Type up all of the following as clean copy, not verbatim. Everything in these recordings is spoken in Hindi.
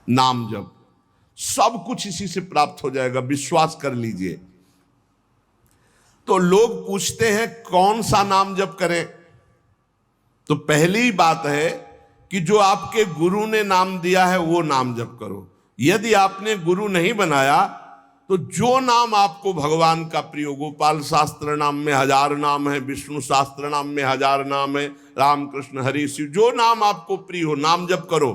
नाम जप, सब कुछ इसी से प्राप्त हो जाएगा, विश्वास कर लीजिए। तो लोग पूछते हैं कौन सा नाम जप करें, तो पहली बात है कि जो आपके गुरु ने नाम दिया है वो नाम जप करो। यदि आपने गुरु नहीं बनाया तो जो नाम आपको भगवान का प्रिय हो, गोपाल शास्त्र नाम में 1000 नाम है, विष्णु शास्त्र नाम में 1000 नाम है, रामकृष्ण हरि शिव, जो नाम आपको प्रिय हो नाम जप करो।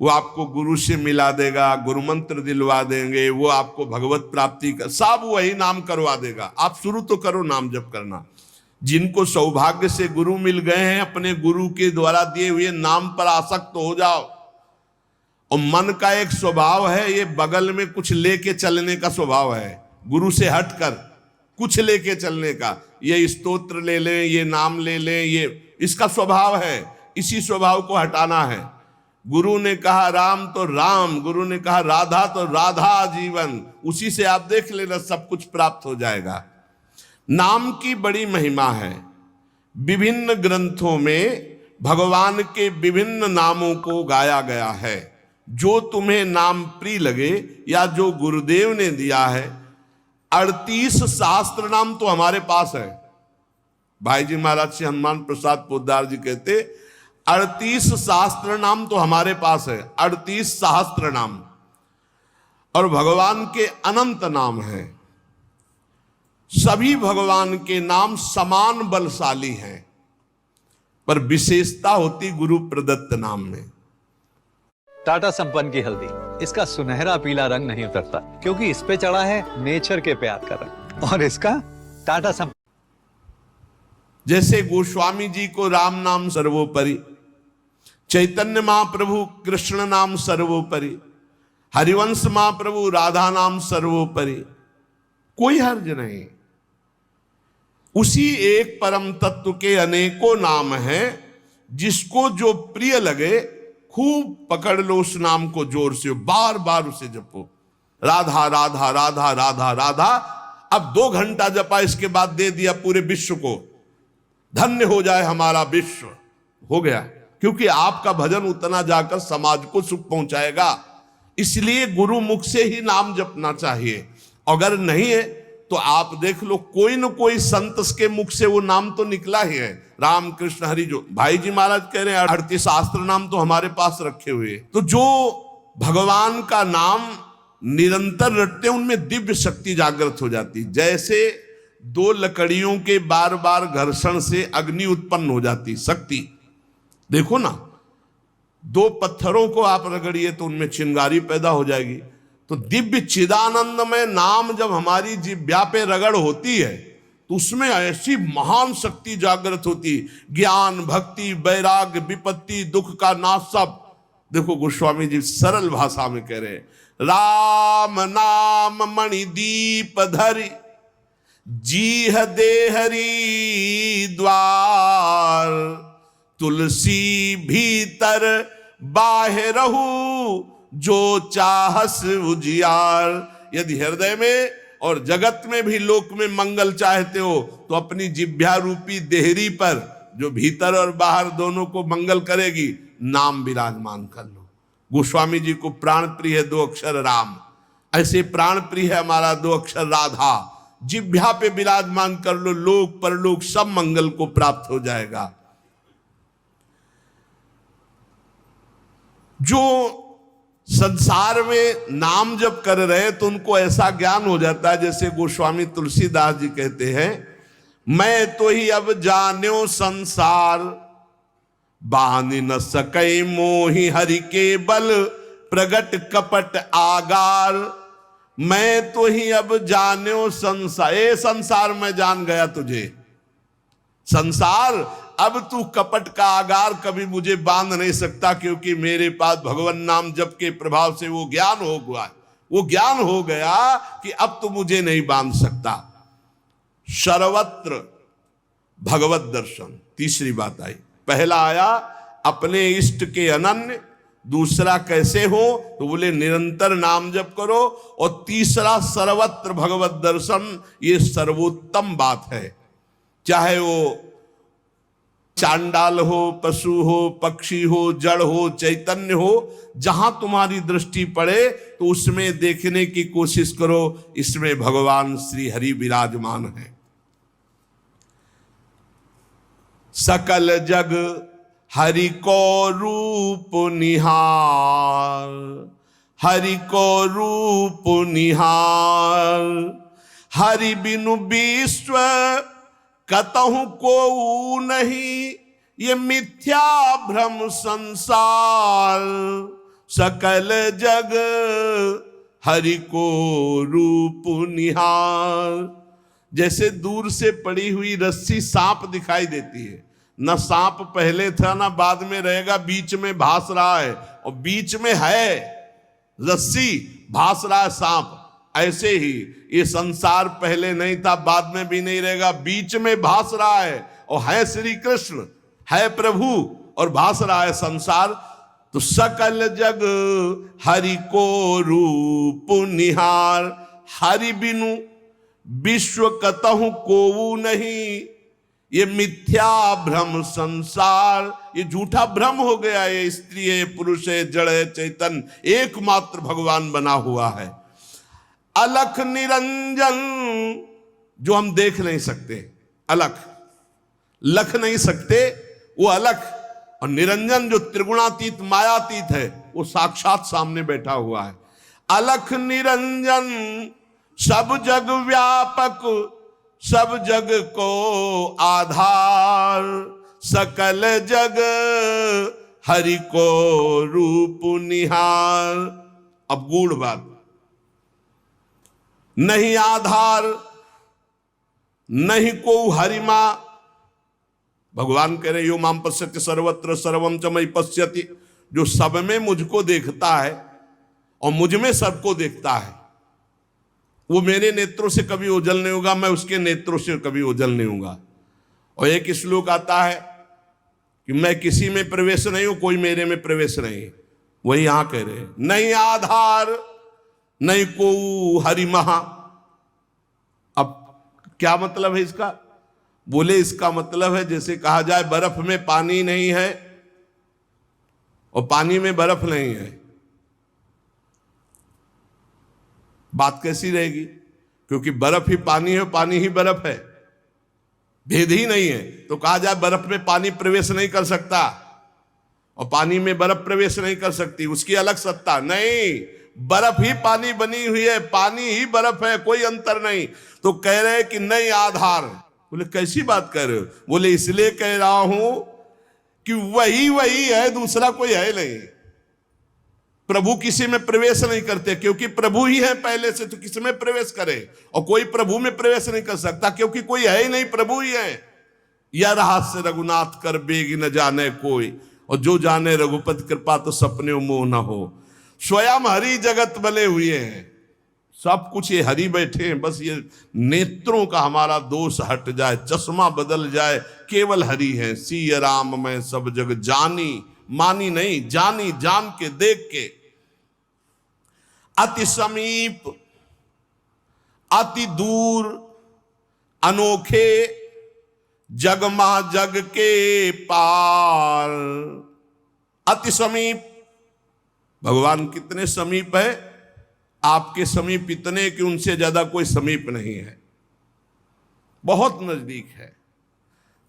वो आपको गुरु से मिला देगा, गुरु मंत्र दिलवा देंगे, वो आपको भगवत प्राप्ति का सब वही नाम करवा देगा। आप शुरू तो करो नाम जप करना। जिनको सौभाग्य से गुरु मिल गए हैं, अपने गुरु के द्वारा दिए हुए नाम पर आसक्त हो जाओ। और मन का एक स्वभाव है, ये बगल में कुछ लेके चलने का स्वभाव है, गुरु से हटकर कुछ लेके चलने का। ये स्तोत्र ले लें, ये नाम ले लें, ये इसका स्वभाव है। इसी स्वभाव को हटाना है। गुरु ने कहा राम तो राम, गुरु ने कहा राधा तो राधा जीवन, उसी से आप देख लेना सब कुछ प्राप्त हो जाएगा। नाम की बड़ी महिमा है। विभिन्न ग्रंथों में भगवान के विभिन्न नामों को गाया गया है। जो तुम्हें नाम प्रिय लगे या जो गुरुदेव ने दिया है। 38 शास्त्र नाम तो हमारे पास है। भाई जी महाराज से हनुमान प्रसाद पोद्दार जी कहते 38 शास्त्र नाम तो हमारे पास है, 38 सहस्त्र नाम। और भगवान के अनंत नाम हैं। सभी भगवान के नाम समान बलशाली हैं, पर विशेषता होती गुरु प्रदत्त नाम में। टाटा संपन्न की हल्दी, इसका सुनहरा पीला रंग नहीं उतरता क्योंकि इस पे चढ़ा है नेचर के प्यार का रंग। और इसका टाटा संपन्न, जैसे गोस्वामी जी को राम नाम सर्वोपरि, चैतन्य महाप्रभु कृष्ण नाम सर्वोपरि, हरिवंश महाप्रभु राधा नाम सर्वोपरि, कोई हर्ज नहीं। उसी एक परम तत्व के अनेकों नाम हैं। जिसको जो प्रिय लगे खूब पकड़ लो उस नाम को, जोर से बार बार उसे जपो। राधा राधा राधा राधा राधा, अब 2 घंटा जपा, इसके बाद दे दिया पूरे विश्व को, धन्य हो जाए हमारा विश्व, हो गया। क्योंकि आपका भजन उतना जाकर समाज को सुख पहुंचाएगा। इसलिए गुरु मुख से ही नाम जपना चाहिए। अगर नहीं है तो आप देख लो, कोई न कोई संत के मुख से वो नाम तो निकला ही है। राम कृष्ण हरि, जो भाई जी महाराज कह रहे हैं 38 शास्त्र नाम तो हमारे पास रखे हुए। तो जो भगवान का नाम निरंतर रटते हैं उनमें दिव्य शक्ति जागृत हो जाती। जैसे 2 लकड़ियों के बार बार घर्षण से अग्नि उत्पन्न हो जाती शक्ति। देखो ना, 2 पत्थरों को आप रगड़िए तो उनमें चिंगारी पैदा हो जाएगी। तो दिव्य चिदानंद में नाम जब हमारी जिह्वा पे रगड़ होती है तो उसमें ऐसी महान शक्ति जागृत होती। ज्ञान, भक्ति, वैराग्य, विपत्ति, दुख का नाश सब। देखो गोस्वामी जी सरल भाषा में कह रहे हैं, राम नाम मणिदीप धरि, जीह देहरी द्वार, तुलसी भीतर बाहरहु, जो चाहस उजियार। यदि हृदय में और जगत में भी लोक में मंगल चाहते हो तो अपनी जिह्वा रूपी देहरी पर, जो भीतर और बाहर दोनों को मंगल करेगी, नाम विराजमान कर लो। गोस्वामी जी को प्राण प्रिय है 2 अक्षर राम, ऐसे प्राण प्रिय है हमारा 2 अक्षर राधा। जिह्वा पे विराजमान कर लो, लोक परलोक सब मंगल को प्राप्त हो जाएगा। जो संसार में नाम जब कर रहे तो उनको ऐसा ज्ञान हो जाता है, जैसे गोस्वामी तुलसीदास जी कहते हैं, मैं तो ही अब जान्यो संसार, बानी न सकई मोहि हरि के बल, प्रगट कपट आगार। मैं तो ही अब जान्यो संसार, ए संसार मैं जान गया तुझे। संसार अब तू कपट का आगार कभी मुझे बांध नहीं सकता, क्योंकि मेरे पास भगवान नाम जप के प्रभाव से वो ज्ञान हो गया। वो ज्ञान हो गया कि अब तो मुझे नहीं बांध सकता। सर्वत्र भगवत दर्शन, तीसरी बात आई। पहला आया अपने इष्ट के अनन्य, दूसरा कैसे हो तो बोले निरंतर नाम जप करो, और तीसरा सर्वत्र भगवत दर्शन। ये सर्वोत्तम बात है। चाहे वो चांडाल हो, पशु हो, पक्षी हो, जड़ हो, चैतन्य हो, जहां तुम्हारी दृष्टि पड़े तो उसमें देखने की कोशिश करो, इसमें भगवान श्री हरि विराजमान है। सकल जग हरि को रूप निहार, हरि को रूप निहार, हरि बिनु विश्व कतहु को नहीं, ये मिथ्या भ्रम संसार, सकल जग हरि को रूप निहार। जैसे दूर से पड़ी हुई रस्सी सांप दिखाई देती है, न सांप पहले था ना बाद में रहेगा, बीच में भास रहा है, और बीच में है रस्सी, भास रहा है सांप। ऐसे ही ये संसार पहले नहीं था, बाद में भी नहीं रहेगा, बीच में भास रहा है, और है श्री कृष्ण, है प्रभु, और भास रहा है संसार। तो सकल जग हरि को रूप निहार, हरि बिनु विश्व कतहु कोऊ नहीं, ये मिथ्या भ्रम संसार, ये झूठा भ्रम हो गया। ये स्त्री है, पुरुष है, जड़ है, चैतन्य एकमात्र भगवान बना हुआ है। अलख निरंजन, जो हम देख नहीं सकते, अलख लख नहीं सकते, वो अलख, और निरंजन जो त्रिगुणातीत मायातीत है, वो साक्षात सामने बैठा हुआ है। अलख निरंजन सब जग व्यापक, सब जग को आधार, सकल जग हरि को रूप निहार। अब गूढ़ बात, नहीं आधार नहीं को हरिमा, भगवान कह रहे यो माम पश्यति सर्वत्र सर्वम च मयि पश्यति, जो सब में मुझको देखता है और मुझ में सबको देखता है, वो मेरे नेत्रों से कभी ओझल नहीं होगा, मैं उसके नेत्रों से कभी ओझल नहीं होगा। और एक श्लोक आता है कि मैं किसी में प्रवेश नहीं हूं, कोई मेरे में प्रवेश नहीं, वही यहां कह रहे हैं, नहीं आधार नहीं को हरि महा। अब क्या मतलब है इसका? बोले इसका मतलब है जैसे कहा जाए बर्फ में पानी नहीं है और पानी में बर्फ नहीं है, बात कैसी रहेगी? क्योंकि बर्फ ही पानी है, पानी ही बर्फ है, भेद ही नहीं है। तो कहा जाए बर्फ में पानी प्रवेश नहीं कर सकता और पानी में बर्फ प्रवेश नहीं कर सकती, उसकी अलग सत्ता नहीं, बर्फ ही पानी बनी हुई है, पानी ही बर्फ है, कोई अंतर नहीं। तो कह रहे कि नहीं आधार। बोले कैसी बात कर रहे हो? बोले इसलिए कह रहा हूं कि वही है, दूसरा कोई है नहीं। प्रभु किसी में प्रवेश नहीं करते क्योंकि प्रभु ही है पहले से, तो किसी में प्रवेश करे? और कोई प्रभु में प्रवेश नहीं कर सकता क्योंकि कोई है ही नहीं, प्रभु ही है। यह रहस्य रघुनाथ कर बेग न जाने कोई, और जो जाने रघुपति कृपा तो सपने मोह न हो। स्वयं हरि जगत बने हुए हैं, सब कुछ ये हरि बैठे हैं, बस ये नेत्रों का हमारा दोष हट जाए, चश्मा बदल जाए, केवल हरि है। सिय राम मैं सब जग जानी, मानी नहीं, जानी, जान के, देख के। अति समीप अति दूर अनोखे, जगमा जग के पार। अति समीप, भगवान कितने समीप है? आपके समीप इतने कि उनसे ज्यादा कोई समीप नहीं है, बहुत नजदीक है।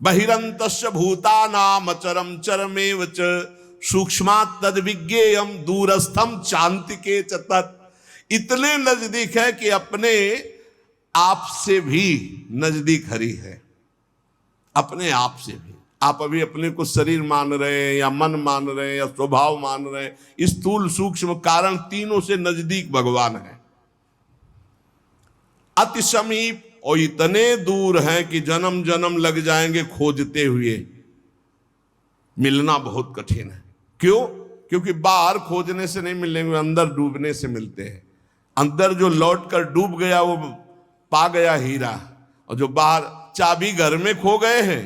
बहिरंतस्य भूतानाम अचरम चरमेव च सूक्ष्मात् तद विज्ञेयम दूरस्थम चान्तिके च तत्। इतने नजदीक है कि अपने आप से भी नजदीक हरि है, अपने आप से भी। आप अभी अपने को शरीर मान रहे हैं या मन मान रहे हैं या स्वभाव मान रहे हैं, स्थूल सूक्ष्म कारण तीनों से नजदीक भगवान है। अति समीप, और इतने दूर हैं कि जन्म जन्म लग जाएंगे खोजते हुए, मिलना बहुत कठिन है। क्यों? क्योंकि बाहर खोजने से नहीं मिलेंगे, अंदर डूबने से मिलते हैं। अंदर जो लौट कर डूब गया वो पा गया हीरा, और जो बाहर चाबी घर में खो गए हैं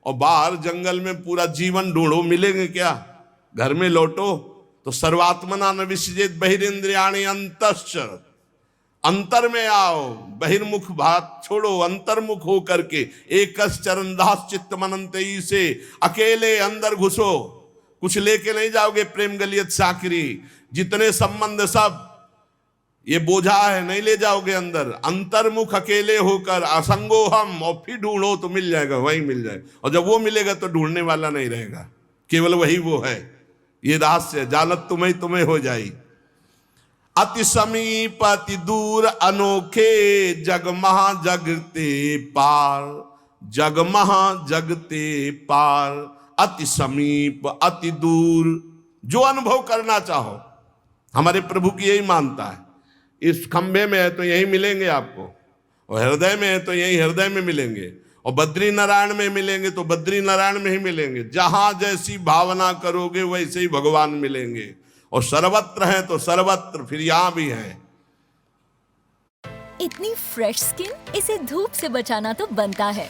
और बाहर जंगल में पूरा जीवन ढूंढो, मिलेंगे क्या? घर में लौटो तो सर्वात्मना न विसृजेत बहिरेंद्रियाणि अंतश्च, अंतर में आओ, बहिर्मुख बात छोड़ो, अंतर्मुख हो करके एक चरण दास चित्त मनंतई से अकेले अंदर घुसो। कुछ लेके नहीं जाओगे प्रेम गलियत साकरी, जितने संबंध सब ये बोझा है, नहीं ले जाओगे अंदर। अंतर्मुख अकेले होकर असंगो हम, और फिर ढूंढो तो मिल जाएगा, वही मिल जाएगा। और जब वो मिलेगा तो ढूंढने वाला नहीं रहेगा, केवल वही वो है। ये रहस्य जानत तुम्हें हो जाई। अति समीप अति दूर अनोखे, जग महा जगते पार, जग महा जगते पार। अति समीप अति दूर, जो अनुभव करना चाहो, हमारे प्रभु की यही मानता है। इस खंभे में है तो यही मिलेंगे आपको, और हृदय में है तो यही हृदय में मिलेंगे, और बद्री नारायण में मिलेंगे तो बद्री नारायण में ही मिलेंगे। जहां जैसी भावना करोगे वैसे ही भगवान मिलेंगे, और सर्वत्र है तो सर्वत्र फिर यहां भी है। इतनी फ्रेश स्किन, इसे धूप से बचाना तो बनता है।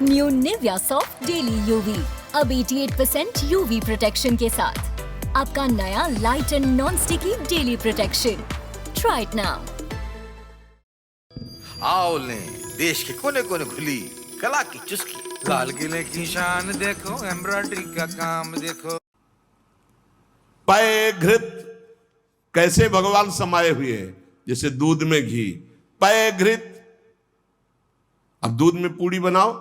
New Nivea soft daily UV अब 88% यूवी प्रोटेक्शन के साथ आपका नया light and non sticky daily protection. Try it now. आओ लें देश के कोने कोने खुली कला की चुस्की, लाल किले की शान देखो, एम्ब्रॉयडरी का काम देखो। पय घृत कैसे भगवान समाये हुए हैं, जैसे दूध में घी। पय घृत, अब दूध में पूड़ी बनाओ,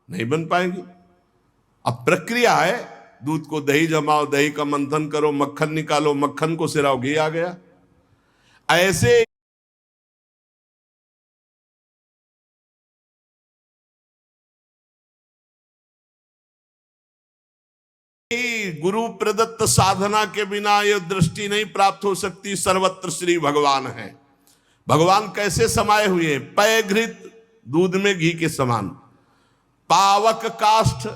नहीं बन पाएगी। अब प्रक्रिया है, दूध को दही जमाओ, दही का मंथन करो, मक्खन निकालो, मक्खन को सिराओ, घी आ गया। ऐसे गुरु प्रदत्त साधना के बिना यह दृष्टि नहीं प्राप्त हो सकती। सर्वत्र श्री भगवान है। भगवान कैसे समाये हुए? पय घृत, दूध में घी के समान। पावक काष्ठ,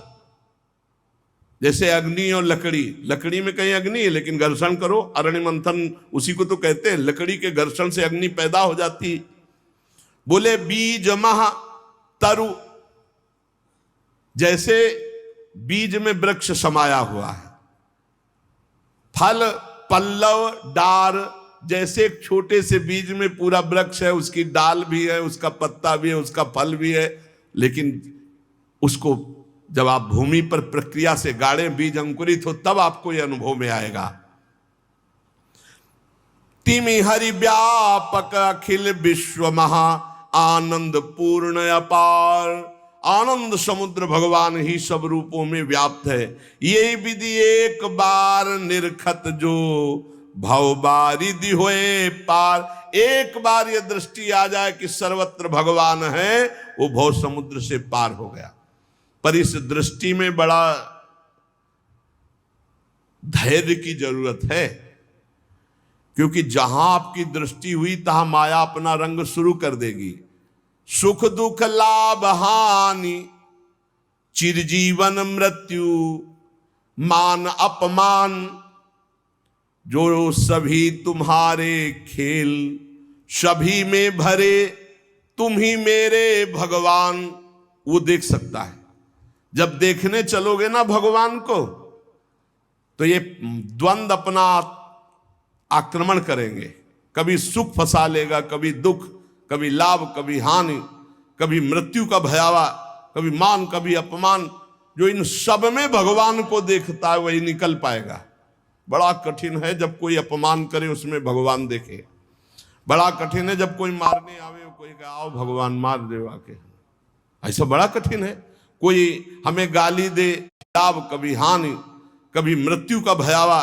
जैसे अग्नि और लकड़ी। लकड़ी में कहीं अग्नि है, लेकिन घर्षण करो, अरण्य मंथन उसी को तो कहते हैं। लकड़ी के घर्षण से अग्नि पैदा हो जाती। बोले बीज महा तरु, जैसे बीज में वृक्ष समाया हुआ है। फल पल्लव डार, जैसे एक छोटे से बीज में पूरा वृक्ष है, उसकी डाल भी है, उसका पत्ता भी है, उसका फल भी है। लेकिन उसको जब आप भूमि पर प्रक्रिया से गाड़े, बीज अंकुरित हो, तब आपको यह अनुभव में आएगा। तिमि हरि व्यापक अखिल विश्व महा आनंद पूर्ण अपार। आनंद समुद्र भगवान ही सब रूपों में व्याप्त है। यही विधि एक बार निरखत जो भव बारिधि होए पार। एक बार ये दृष्टि आ जाए कि सर्वत्र भगवान है, वो भव समुद्र से पार हो गया। पर इस दृष्टि में बड़ा धैर्य की जरूरत है, क्योंकि जहां आपकी दृष्टि हुई तहां माया अपना रंग शुरू कर देगी। सुख दुख लाभ हानि, चिरजीवन मृत्यु, मान अपमान, जो सभी तुम्हारे खेल, सभी में भरे तुम ही मेरे भगवान, वो देख सकता है। जब देखने चलोगे ना भगवान को, तो ये द्वंद अपना आक्रमण करेंगे। कभी सुख फंसा लेगा, कभी दुख, कभी लाभ, कभी हानि, कभी मृत्यु का भयावा, कभी मान, कभी अपमान। जो इन सब में भगवान को देखता है वही निकल पाएगा। बड़ा कठिन है जब कोई अपमान करे उसमें भगवान देखे। बड़ा कठिन है जब कोई मारने आवे, कोई कहे आओ भगवान मार दे आके। ऐसा बड़ा कठिन है। कोई हमें गाली दे, लाभ कभी हानि, कभी मृत्यु का भयावा,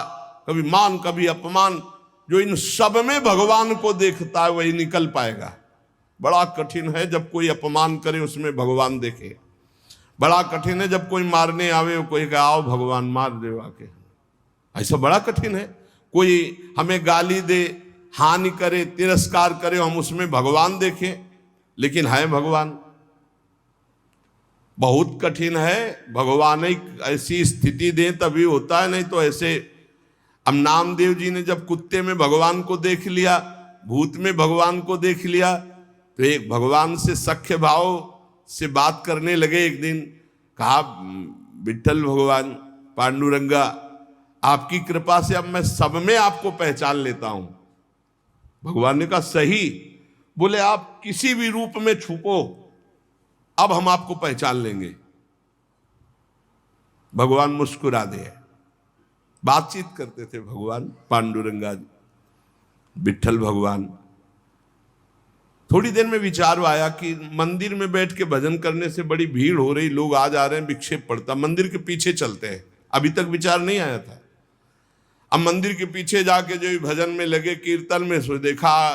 कभी मान, कभी अपमान। जो इन सब में भगवान को देखता है वही निकल पाएगा। बड़ा कठिन है जब कोई अपमान करे उसमें भगवान देखे। बड़ा कठिन है जब कोई मारने आवे, कोई कहे आओ भगवान मार दे आके। ऐसा बड़ा कठिन है। कोई हमें गाली दे, हानि करे, तिरस्कार करे, हम उसमें भगवान देखें, लेकिन है भगवान। बहुत कठिन है। भगवान एक ऐसी स्थिति दे तभी होता है, नहीं तो ऐसे। अब नामदेव जी ने जब कुत्ते में भगवान को देख लिया, भूत में भगवान को देख लिया, तो एक भगवान से सख्य भाव से बात करने लगे। एक दिन कहा, विठ्ठल भगवान, पांडुरंगा, आपकी कृपा से अब मैं सब में आपको पहचान लेता हूं। भगवान ने कहा सही, बोले आप किसी भी रूप में छुपो, अब हम आपको पहचान लेंगे। भगवान मुस्कुरा दे। बातचीत करते थे भगवान पांडुरंगा जी, विठ्ठल भगवान। थोड़ी देर में विचार आया कि मंदिर में बैठ के भजन करने से बड़ी भीड़ हो रही, लोग आ जा रहे हैं, विक्षेप पड़ता, मंदिर के पीछे चलते हैं। अभी तक विचार नहीं आया था। अब मंदिर के पीछे जाके जो भजन में लगे, कीर्तन में, सो देखा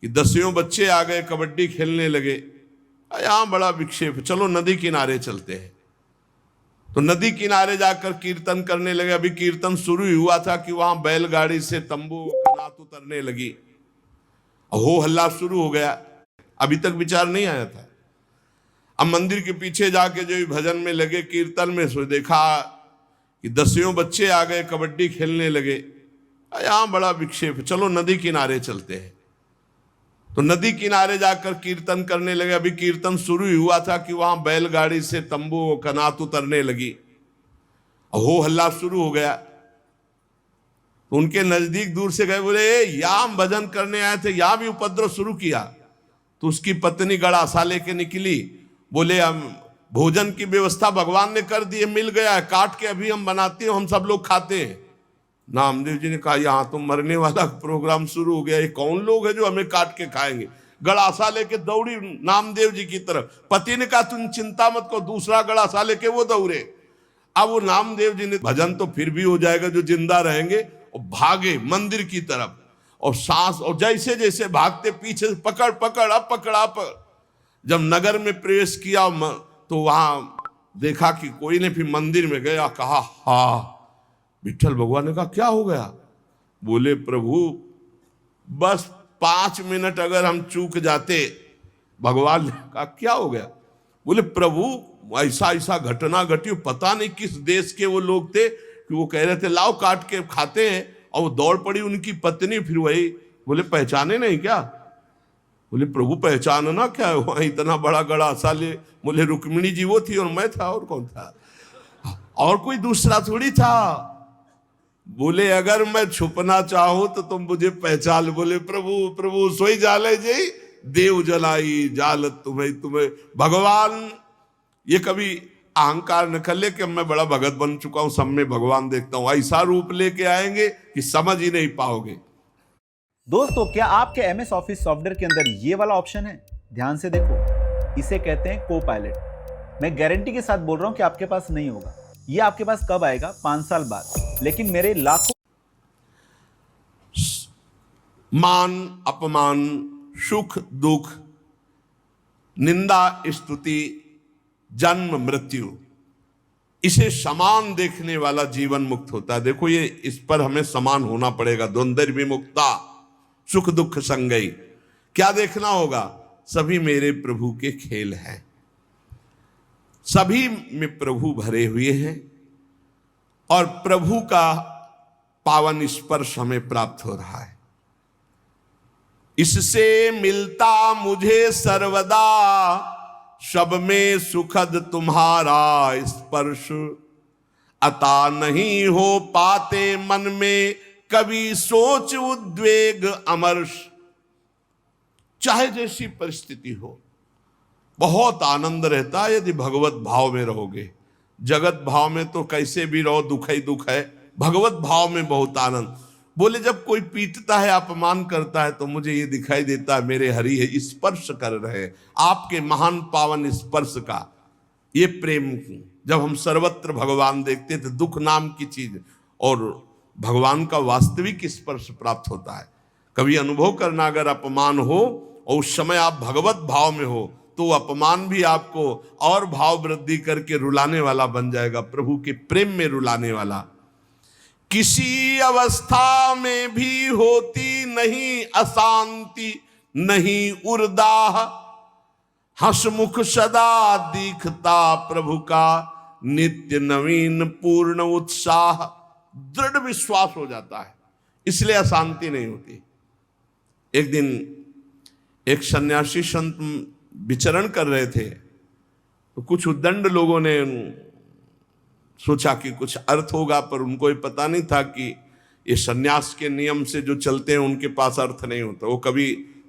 कि 10 बच्चे आ गए, कबड्डी खेलने लगे। यहां बड़ा विक्षेप, चलो नदी किनारे चलते हैं। तो नदी किनारे जाकर कीर्तन करने लगे। अभी कीर्तन शुरू ही हुआ था कि वहां बैलगाड़ी से तंबू कनात उतरने लगी, हो हल्ला शुरू हो गया। अभी तक विचार नहीं आया था। अब मंदिर के पीछे जाके जो भजन में लगे, कीर्तन में, सो देखा कि 10 बच्चे आ गए, कबड्डी खेलने लगे। यहां बड़ा विक्षेप, चलो नदी किनारे चलते हैं। तो नदी किनारे जाकर कीर्तन करने लगे। अभी कीर्तन शुरू ही हुआ था कि वहां बैलगाड़ी से तंबू कनात उतरने लगी, हो हल्ला शुरू हो गया। तो उनके नजदीक दूर से गए, बोले यहां हम भजन करने आए थे, यहां भी उपद्रव शुरू किया। तो उसकी पत्नी गड़ासा लेके निकली। बोले हम भोजन की व्यवस्था भगवान ने कर दी है, मिल गया है, काट के अभी हम बनाते हैं, हम सब लोग खाते हैं। नामदेव जी ने कहा यहां तो मरने वाला प्रोग्राम शुरू हो गया, ये कौन लोग है जो हमें काट के खाएंगे। गड़ासा लेके दौड़ी नामदेव जी की तरफ। पति ने कहा तुम चिंता मत करो, दूसरा गड़ासा लेके वो दौड़े। अब वो नामदेव जी ने भजन तो फिर भी हो जाएगा जो जिंदा रहेंगे, और भागे मंदिर की तरफ। और सांस, और जैसे जैसे भागते पीछे से पकड़ पकड़ अब पकड़ा पर जब नगर में प्रवेश किया तो वहां देखा कि कोई ने, फिर मंदिर में गया, कहा हा। विठ्ठल भगवान ने कहा क्या हो गया। बोले प्रभु बस 5 मिनट अगर हम चूक जाते। भगवान ने कहा क्या हो गया। बोले प्रभु ऐसा ऐसा घटना घटी, पता नहीं किस देश के वो लोग थे कि वो कह रहे थे लाओ काट के खाते हैं, और वो दौड़ पड़ी उनकी पत्नी। फिर वही बोले पहचाने नहीं क्या। बोले प्रभु पहचानना क्या है, वहां इतना बड़ा गड़ासा ले। बोले रुक्मिणी जी वो थी और मैं था, और कौन था, और कोई दूसरा थोड़ी था। बोले अगर मैं छुपना चाहूं तो तुम मुझे पहचान। बोले प्रभु प्रभु सोई जाले जी देव जलाई जालत तुम्हें तुम्हें। भगवान ये कभी अहंकार न कर ले कि मैं बड़ा भगत बन चुका हूं, सब में भगवान देखता हूं। ऐसा रूप लेके आएंगे कि समझ ही नहीं पाओगे। दोस्तों क्या आपके एमएस ऑफिस सॉफ्टवेयर के अंदर ये वाला ऑप्शन है, ध्यान से देखो, इसे कहते हैं को पायलट। मैं गारंटी के साथ बोल रहा हूं कि आपके पास नहीं होगा। ये आपके पास कब आएगा, 5 साल बाद। लेकिन मेरे लाखों मान अपमान, सुख दुख, निंदा स्तुति, जन्म मृत्यु, इसे समान देखने वाला जीवन मुक्त होता है। देखो ये, इस पर हमें समान होना पड़ेगा। द्वंद्व विमुक्ता, सुख दुख संगई। क्या देखना होगा, सभी मेरे प्रभु के खेल हैं, सभी में प्रभु भरे हुए हैं, और प्रभु का पावन स्पर्श हमें प्राप्त हो रहा है। इससे मिलता मुझे सर्वदा, सब में सुखद तुम्हारा स्पर्श। अता नहीं हो पाते मन में कभी सोच उद्वेग अमर्ष। चाहे जैसी परिस्थिति हो, बहुत आनंद रहता है यदि भगवत भाव में रहोगे। जगत भाव में तो कैसे भी रहो दुख ही दुख है, भगवत भाव में बहुत आनंद। बोले जब कोई पीटता है, अपमान करता है, तो मुझे ये दिखाई देता है मेरे हरि है, स्पर्श कर रहे हैं आपके महान पावन स्पर्श का। ये प्रेम, जब हम सर्वत्र भगवान देखते थे, दुख नाम की चीज और भगवान का वास्तविक स्पर्श प्राप्त होता है। कभी अनुभव करना, अगर अपमान हो और उस समय आप भगवत भाव में हो, तो अपमान भी आपको और भाव वृद्धि करके रुलाने वाला बन जाएगा, प्रभु के प्रेम में रुलाने वाला। किसी अवस्था में भी होती नहीं अशांति, नहीं उर्दाह, हंसमुख सदा दिखता प्रभु का, नित्य नवीन पूर्ण उत्साह। दृढ़ विश्वास हो जाता है, इसलिए अशांति नहीं होती। एक दिन एक सन्यासी संत विचरण कर रहे थे, तो कुछ उद्दंड लोगों ने सोचा कि कुछ अर्थ होगा, पर उनको ये पता नहीं था कि ये सन्यास के नियम से जो चलते हैं उनके पास अर्थ नहीं होता। वो कभी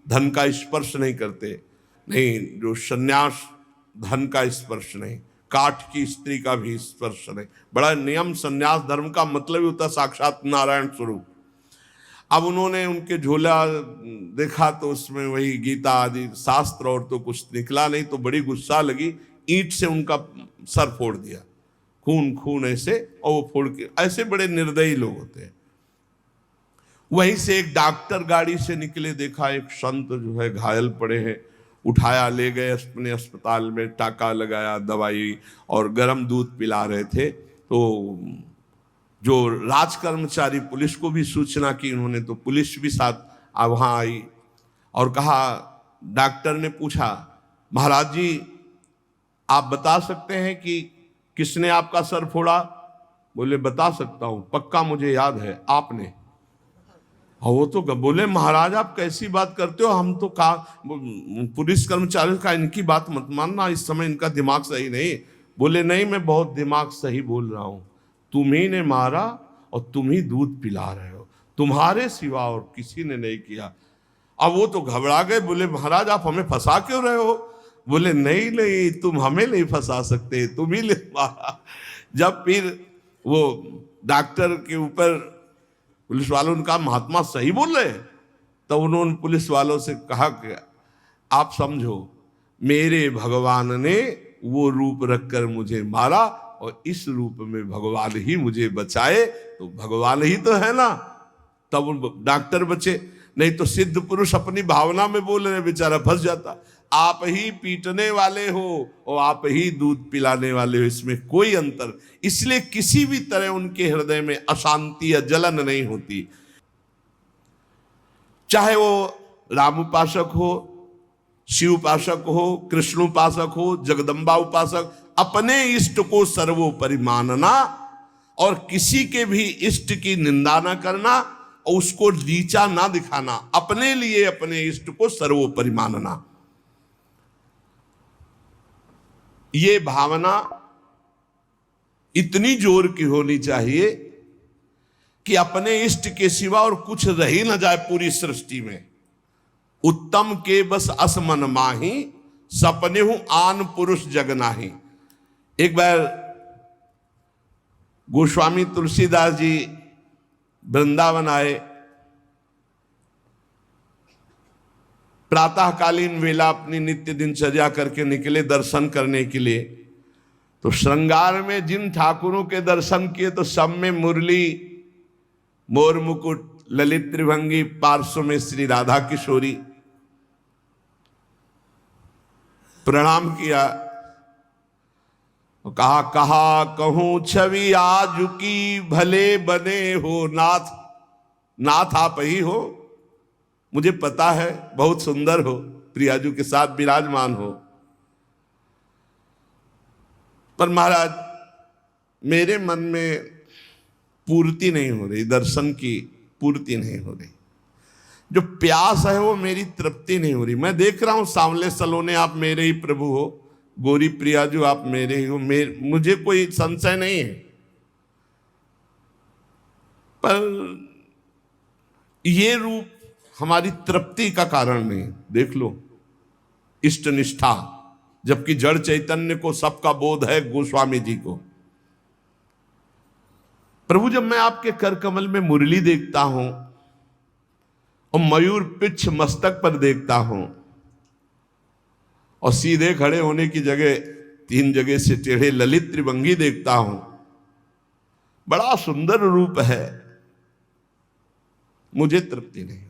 धन का स्पर्श नहीं करते, नहीं, जो सन्यास धन का स्पर्श नहीं, काठ की स्त्री का भी स्पर्श नहीं। बड़ा नियम, सन्यास धर्म का मतलब ही होता साक्षात नारायण स्वरूप। अब उन्होंने उनके झोला देखा तो उसमें वही गीता आदि शास्त्र और तो कुछ निकला नहीं, तो बड़ी गुस्सा लगी, ईंट से उनका सर फोड़ दिया, खून खून ऐसे, और वो फोड़ के, ऐसे बड़े निर्दयी लोग होते हैं। वहीं से एक डॉक्टर गाड़ी से निकले, देखा एक संत जो है घायल पड़े हैं, उठाया ले गए अपने अस्पताल में, टाका लगाया, दवाई और गर्म दूध पिला रहे थे। तो जो राज कर्मचारी पुलिस को भी सूचना की उन्होंने, तो पुलिस भी साथ वहाँ आई और कहा, डॉक्टर ने पूछा, महाराज जी आप बता सकते हैं कि किसने आपका सर फोड़ा? बोले बता सकता हूँ, पक्का मुझे याद है, आपने। और वो तो बोले महाराज आप कैसी बात करते हो, हम तो पुलिस कर्मचारी का इनकी बात मत मानना, इस समय इनका दिमाग सही नहीं। बोले नहीं, मैं बहुत दिमाग सही बोल रहा हूँ, तुम्ही ने मारा और तुम ही दूध पिला रहे हो, तुम्हारे सिवा और किसी ने नहीं किया। अब वो तो घबरा गए, बोले महाराज आप हमें फंसा क्यों रहे हो? बोले नहीं नहीं, तुम हमें नहीं फंसा सकते, तुम ही ले मारा। जब फिर वो डॉक्टर के ऊपर पुलिस वालों ने कहा महात्मा सही बोल रहे, तो उन्होंने पुलिस वालों से कहा कि आप समझो, मेरे भगवान ने वो रूप रखकर मुझे मारा और इस रूप में भगवान ही मुझे बचाए, तो भगवान ही तो है ना। तब डॉक्टर बचे, नहीं तो सिद्ध पुरुष अपनी भावना में बोल रहे, बेचारा फंस जाता। आप ही पीटने वाले हो और आप ही दूध पिलाने वाले हो, इसमें कोई अंतर। इसलिए किसी भी तरह उनके हृदय में अशांति या जलन नहीं होती, चाहे वो राम उपासक हो, शिव उपासक हो, कृष्ण उपासक हो, जगदम्बा उपासक। अपने इष्ट को सर्वोपरि मानना और किसी के भी इष्ट की निंदा न करना और उसको नीचा ना दिखाना, अपने लिए अपने इष्ट को सर्वोपरि मानना, ये भावना इतनी जोर की होनी चाहिए कि अपने इष्ट के सिवा और कुछ रह ही न जाए पूरी सृष्टि में। उत्तम के बस असमन माही, सपने हूं आन पुरुष जग नाही। एक बार गोस्वामी तुलसीदास जी वृंदावन आए, प्रातःकालीन वेला अपनी नित्य दिनचर्या करके निकले दर्शन करने के लिए। तो श्रृंगार में जिन ठाकुरों के दर्शन किए तो सब में मुरली, मोर मुकुट, ललित त्रिभंगी, पार्श्व में श्री राधा किशोरी। प्रणाम किया, कहा कहा कहूं छवि आज की, भले बने हो नाथ, नाथ आप ही हो, मुझे पता है बहुत सुंदर हो, प्रियाजू के साथ विराजमान हो, पर महाराज मेरे मन में पूर्ति नहीं हो रही, दर्शन की पूर्ति नहीं हो रही, जो प्यास है वो मेरी तृप्ति नहीं हो रही। मैं देख रहा हूं सांवले सलोने आप मेरे ही प्रभु हो, गोरी प्रियाजू आप मेरे ही हो, मुझे कोई संशय नहीं है, पर ये रूप हमारी तृप्ति का कारण नहीं। देख लो इष्ट निष्ठा, जबकि जड़ चैतन्य को सबका बोध है, गोस्वामी जी को। प्रभु जब मैं आपके कर कमल में मुरली देखता हूं और मयूर पिच्छ मस्तक पर देखता हूं और सीधे खड़े होने की जगह 3 जगह से टेढ़े ललित त्रिभंगी देखता हूं, बड़ा सुंदर रूप है, मुझे तृप्ति नहीं।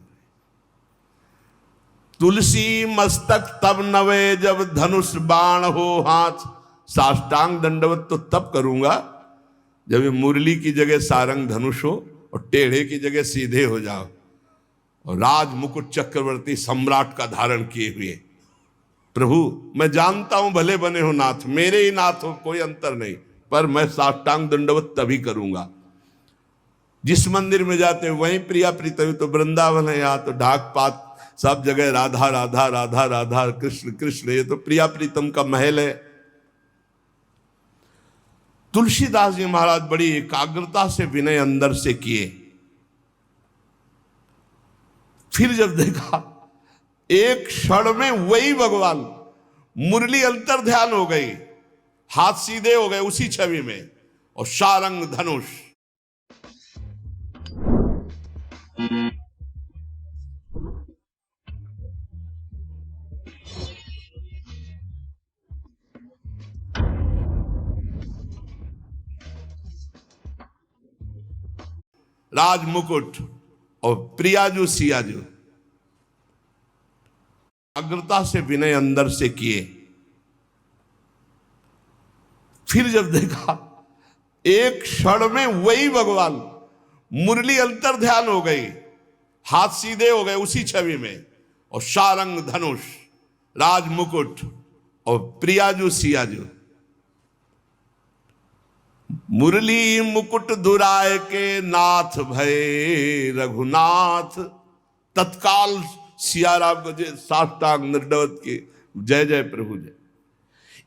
तुलसी मस्तक तब नवे जब धनुष बाण हो हाथ, साष्टांग दंडवत तो तब करूंगा जब ये मुरली की जगह सारंग धनुष हो और टेढ़े की जगह सीधे हो जाओ और राज मुकुट चक्रवर्ती सम्राट का धारण किए हुए। प्रभु मैं जानता हूं भले बने हो नाथ, मेरे ही नाथ हो, कोई अंतर नहीं, पर मैं साष्टांग दंडवत तभी करूंगा। जिस मंदिर में जाते वहीं प्रिया प्रीतम, तो वृंदावन है, यहाँ तो ढाक पात सब जगह राधा राधा राधा राधा, कृष्ण कृष्ण, ये तो प्रिया प्रीतम का महल है। तुलसीदास जी महाराज बड़ी एकाग्रता से विनय अंदर से किए, फिर जब देखा एक क्षण में वही भगवान, मुरली अंतर ध्यान हो गई, हाथ सीधे हो गए उसी छवि में, और शारंग धनुष। राज मुकुट और प्रियाजू सियाजू अग्रता से विनय अंदर से किए। फिर जब देखा एक क्षण में वही भगवान, मुरली अंतर ध्यान हो गई, हाथ सीधे हो गए उसी छवि में, और शारंग धनुष, राज मुकुट और प्रियाजू सियाजू। मुरली मुकुट दुराय के नाथ भय रघुनाथ। तत्काल सियाराम को साष्टांग निर्डवत के जय जय प्रभु जय।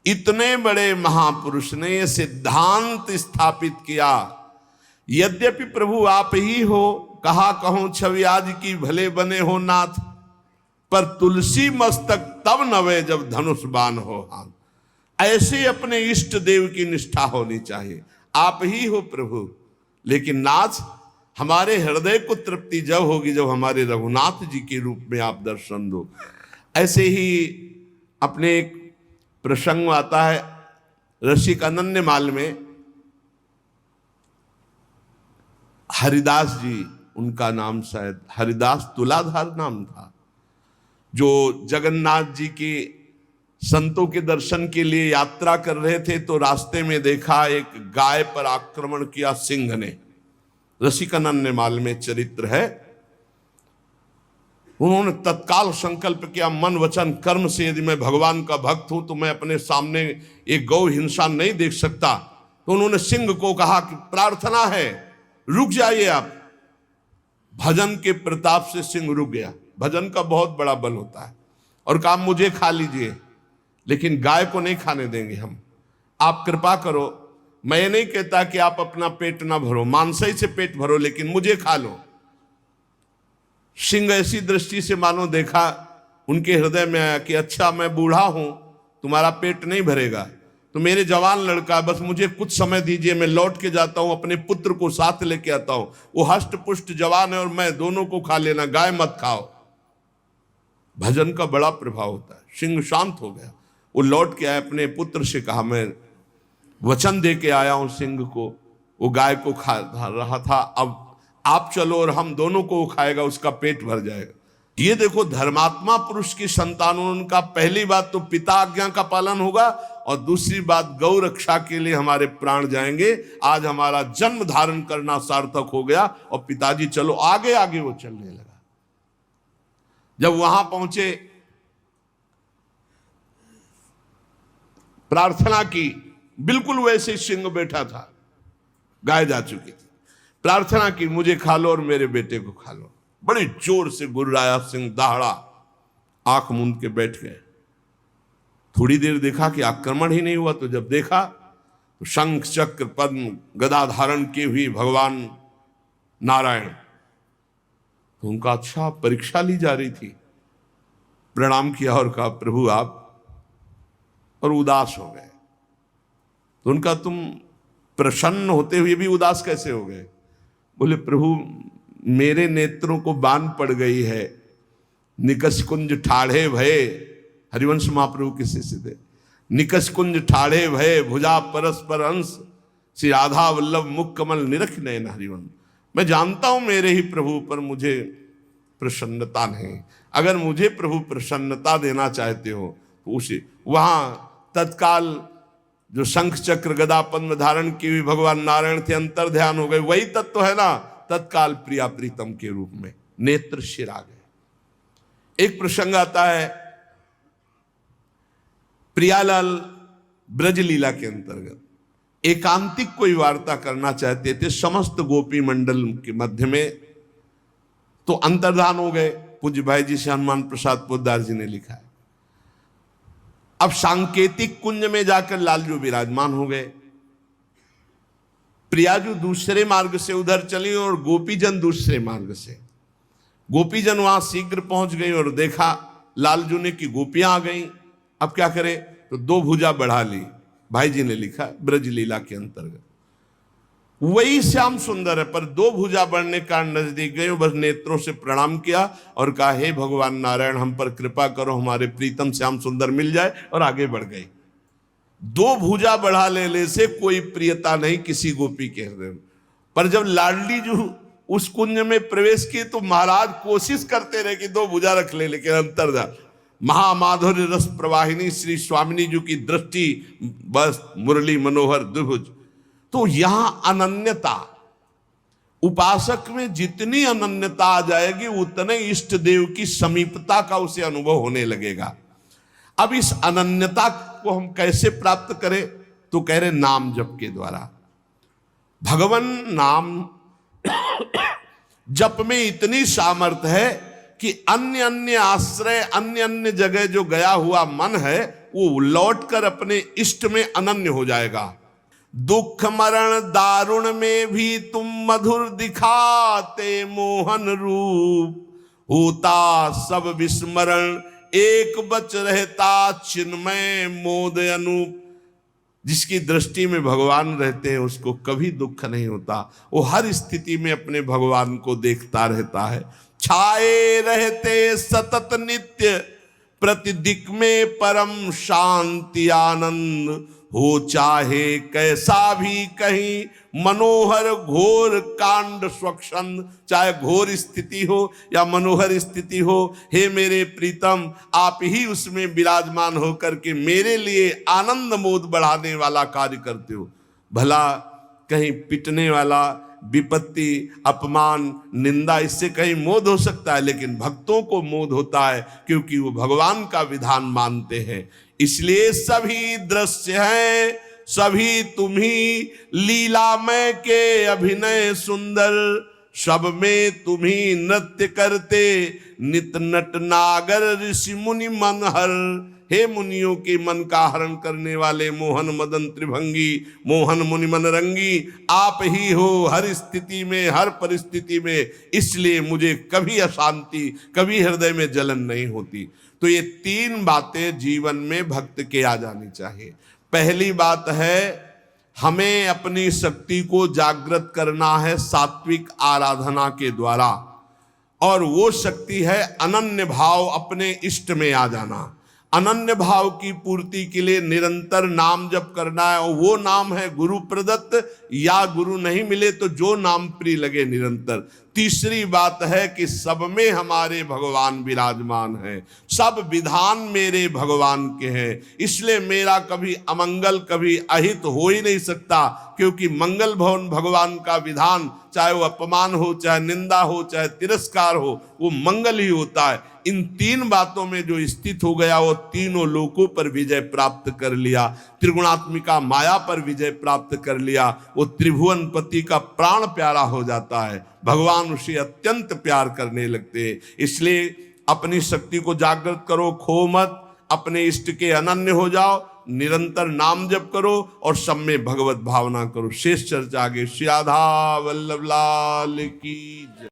इतने बड़े महापुरुष ने यह सिद्धांत स्थापित किया, यद्यपि प्रभु आप ही हो, कहा कहूं छवि आज की भले बने हो नाथ, पर तुलसी मस्तक तब नवे जब धनुष बाण हो हाथ। ऐसे अपने इष्ट देव की निष्ठा होनी चाहिए। आप ही हो प्रभु, लेकिन नाथ हमारे हृदय को तृप्ति जब होगी जब हमारे रघुनाथ जी के रूप में आप दर्शन दो। ऐसे ही अपने एक प्रसंग आता है रसिक अनन्यमाल में, हरिदास जी, उनका नाम शायद हरिदास तुलाधार नाम था, जो जगन्नाथ जी के संतों के दर्शन के लिए यात्रा कर रहे थे, तो रास्ते में देखा एक गाय पर आक्रमण किया सिंह ने। रसिकानंद में चरित्र है। उन्होंने तत्काल संकल्प किया, मन वचन कर्म से यदि मैं भगवान का भक्त हूं तो मैं अपने सामने एक गौ हिंसा नहीं देख सकता। तो उन्होंने सिंह को कहा कि प्रार्थना है, रुक जाइए आप। भजन के प्रताप से सिंह रुक गया। भजन का बहुत बड़ा बल होता है। और कहा मुझे खा लीजिए, लेकिन गाय को नहीं खाने देंगे हम। आप कृपा करो, मैं ये नहीं कहता कि आप अपना पेट ना भरो, मांसाई से पेट भरो, लेकिन मुझे खा लो। सिंह ऐसी दृष्टि से मानो देखा, उनके हृदय में आया कि अच्छा मैं बूढ़ा हूं, तुम्हारा पेट नहीं भरेगा, तो मेरे जवान लड़का, बस मुझे कुछ समय दीजिए, मैं लौट के जाता हूं, अपने पुत्र को साथ लेके आता हूं, वो हष्ट पुष्ट जवान है और मैं, दोनों को खा लेना, गाय मत खाओ। भजन का बड़ा प्रभाव होता है। सिंह शांत हो गया, वो लौट के आया, अपने पुत्र से कहा मैं वचन दे के आया हूं सिंह को, वो गाय को खा रहा था, अब आप चलो और हम दोनों को वो खाएगा, उसका पेट भर जाएगा। ये देखो धर्मात्मा पुरुष की संतानों, उनका पहली बात तो पिता आज्ञा का पालन होगा, और दूसरी बात गौ रक्षा के लिए हमारे प्राण जाएंगे। आज हमारा जन्म धारण करना सार्थक हो गया, और पिताजी चलो आगे आगे वो चलने लगा। जब वहां पहुंचे, प्रार्थना की, बिल्कुल वैसे सिंह बैठा था, गाय जा चुकी थी। प्रार्थना की मुझे खा लो और मेरे बेटे को खा लो। बड़ी जोर से गुर्राया सिंह, दहाड़ा, आंख मूंद के बैठ गए। थोड़ी देर देखा कि आक्रमण ही नहीं हुआ, तो जब देखा तो शंख चक्र पद्म गदा धारण की हुई भगवान नारायण। तो उनका अच्छा परीक्षा ली जा रही थी। प्रणाम किया और कहा प्रभु आप, और उदास हो गए। तो उनका तुम प्रसन्न होते हुए भी उदास कैसे हो गए? बोले प्रभु मेरे नेत्रों को बान पड़ गई है, निकस कुंज ठाढ़े भये, हरिवंश महाप्रभु के शिष्य थे। निकस कुंज ठाढ़े भये भुजा परस्पर अंश, श्री राधा वल्लभ मुख कमल निरख नयन हरिवंश। मैं जानता हूं मेरे ही प्रभु पर मुझे प्रसन्नता नहीं। अगर मुझे प्रभु प्रसन्नता देना चाहते हो तो उसे वहां तत्काल जो शंख चक्र गदा पद्म धारण की हुई भगवान नारायण थे, अंतर ध्यान हो गए। वही तत्व है ना, तत्काल प्रिया प्रीतम के रूप में नेत्र शिर आ गए। एक प्रसंग आता है प्रियालाल ब्रज लीला के अंतर्गत, एकांतिक कोई वार्ता करना चाहते थे समस्त गोपी मंडल के मध्य में, तो अंतर्धान हो गए। पूज्य भाई जी से हनुमान प्रसाद पोद्दार जी ने लिखा है। अब सांकेतिक कुंज में जाकर लालजू विराजमान हो गए। प्रियाजू दूसरे मार्ग से उधर चली और गोपीजन दूसरे मार्ग से। गोपीजन वहां शीघ्र पहुंच गई और देखा लालजूने की गोपियां आ गई, अब क्या करें, तो 2 भुजा बढ़ा ली। भाई जी ने लिखा ब्रज लीला के अंतर्गत वही श्याम सुंदर है, पर 2 भुजा बढ़ने का नजदीक गए, बस नेत्रों से प्रणाम किया और कहा हे भगवान नारायण हम पर कृपा करो, हमारे प्रीतम श्याम सुंदर मिल जाए, और आगे बढ़ गई। 2 भुजा बढ़ा लेने से कोई प्रियता नहीं किसी गोपी के हृदय में। पर जब लाडली जो उस कुंज में प्रवेश की तो महाराज कोशिश करते रहे कि 2 भुजा रख ले, लेकिन अंतर था। महामाधुर्य रस प्रवाहिनी श्री स्वामिनी जी की दृष्टि, बस मुरली मनोहर द्विभुज। तो यहां अनन्यता, उपासक में जितनी अनन्यता आ जाएगी उतने इष्ट देव की समीपता का उसे अनुभव होने लगेगा। अब इस अनन्यता को हम कैसे प्राप्त करें, तो कह रहे नाम जप के द्वारा। भगवान नाम जप में इतनी सामर्थ्य है कि अन्य अन्य आश्रय, अन्य अन्य जगह जो गया हुआ मन है वो लौटकर अपने इष्ट में अनन्य हो जाएगा। दुख मरण दारुण में भी तुम मधुर दिखाते मोहन रूप, होता सब विस्मरण एक बच रहता चिन्मय मोद अनूप। जिसकी दृष्टि में भगवान रहते हैं उसको कभी दुख नहीं होता, वो हर स्थिति में अपने भगवान को देखता रहता है। छाए रहते सतत नित्य प्रतिदिक में परम शांति आनंद, हो चाहे कैसा भी कहीं मनोहर घोर कांड स्वच्छंद। चाहे घोर स्थिति हो या मनोहर स्थिति हो, हे मेरे प्रीतम आप ही उसमें विराजमान होकर के मेरे लिए आनंद मोद बढ़ाने वाला कार्य करते हो। भला कहीं पिटने वाला, विपत्ति, अपमान, निंदा, इससे कहीं मोद हो सकता है, लेकिन भक्तों को मोद होता है क्योंकि वो भगवान का विधान मानते हैं। इसलिए सभी दृश्य हैं, सभी तुम्ही लीलामय के अभिनय सुंदर, सब में तुम्ही नृत्य करते नित नट नागर ऋषि मुनि मन हर। हे मुनियों के मन का हरण करने वाले मोहन मदन त्रिभंगी, मोहन मुनि मन रंगी, आप ही हो हर स्थिति में, हर परिस्थिति में। इसलिए मुझे कभी अशांति, कभी हृदय में जलन नहीं होती। तो ये 3 बातें जीवन में भक्त के आ जानी चाहिए। पहली बात है हमें अपनी शक्ति को जागृत करना है सात्विक आराधना के द्वारा, और वो शक्ति है अनन्य भाव, अपने इष्ट में आ जाना। अनन्य भाव की पूर्ति के लिए निरंतर नाम जप करना है, और वो नाम है गुरु प्रदत्त, या गुरु नहीं मिले तो जो नाम प्रिय लगे निरंतर। तीसरी बात है कि सब में हमारे भगवान विराजमान हैं, सब विधान मेरे भगवान के हैं, इसलिए मेरा कभी अमंगल, कभी अहित हो ही नहीं सकता, क्योंकि मंगल भवन भगवान का विधान, चाहे वो अपमान हो, चाहे निंदा हो, चाहे तिरस्कार हो, वो मंगल ही होता है। इन 3 बातों में जो स्थित हो गया वो तीनों लोकों पर विजय प्राप्त कर लिया, त्रिगुणात्मिका माया पर विजय प्राप्त कर लिया, वो त्रिभुवन पति का प्राण प्यारा हो जाता है, भगवान उसे अत्यंत प्यार करने लगते हैं। इसलिए अपनी शक्ति को जागृत करो, खो मत, अपने इष्ट के अनन्य हो जाओ, निरंतर नाम जप करो और सब में भगवत भावना करो। शेष चर्चा आगे। श्री राधा वल्लभ लाल की जय।